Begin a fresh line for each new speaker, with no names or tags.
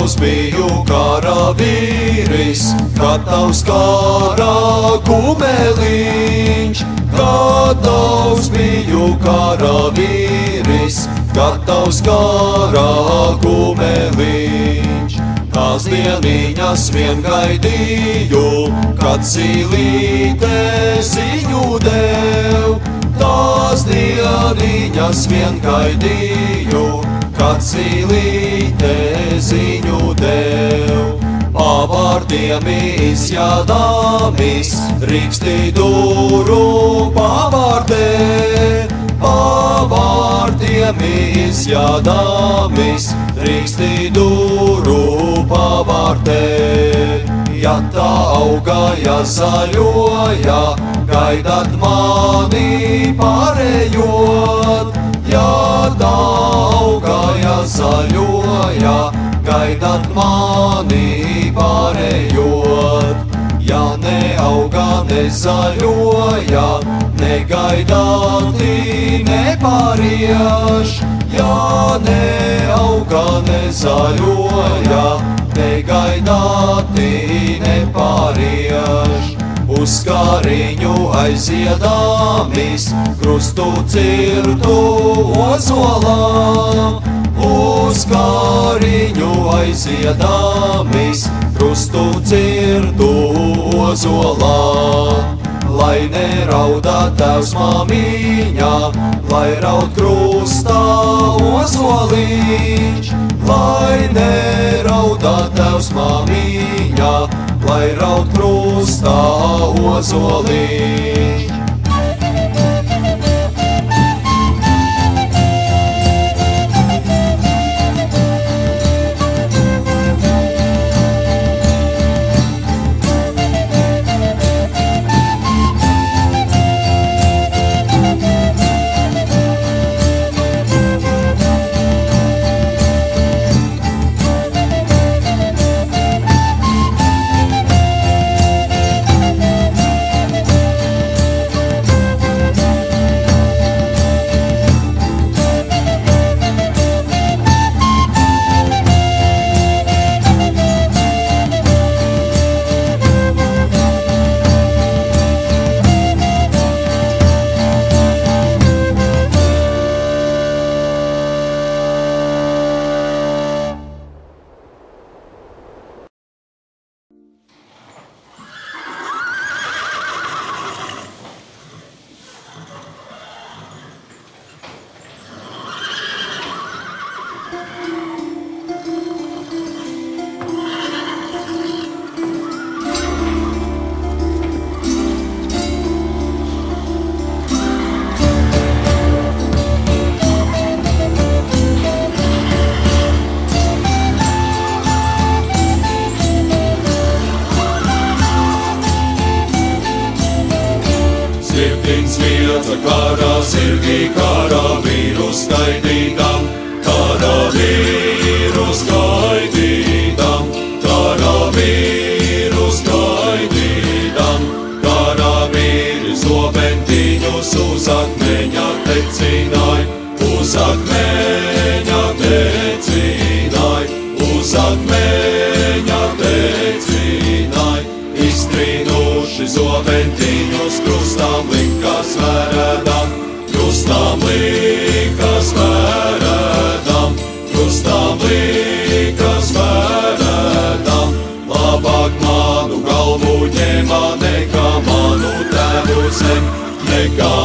tavs biju karavīris, kad tavs kara kumeliņš, kad tavs biju karavīris, kad tavs kara kumeliņš. Tās dieniņas vien gaidīju, kad zīlīte ziņu dev. Tās dieniņas vien gaidīju, kad zīlīte ziņu dev. Pavārdiem izjādāmis, Rīkstidūru pavārdē. Pavārdiem izjādāmis, Rīkstidūru pavārdē. Ja tā augaja zaļoja, gaidat mani pārējot. Ja tā augaja zaļoja, gaidat mani pārējot. Ja neauga, nezaļoja, negaidāti nepārieš. Ja neauga, nezaļoja, negaidāti nepārieš. Uz kāriņu aiziedāmis, krustu cirtu ozolā. Uz kāriņu aiziedāmis, krustu cirtu ozolā. Lai nerauda tevs māmiņa, lai raud krustā ozoliņš. Lai nerauda tevs māmiņa, lai raud krustā ozoliņš. Zirgi karavīrus gaidītam, karavīrus gaidītam, karavīrus gaidītam. Karavīri zobentiņus uz akmeņa tecināj, uz akmeņa tecināj, uz akmeņa tecināj. Iztrīnuši zobentiņus krustām lika svēredam, krustām lika svēredam, krustām lika svēredam. Labāk manu galvu ņēma nekā manu tēvu zem, nekā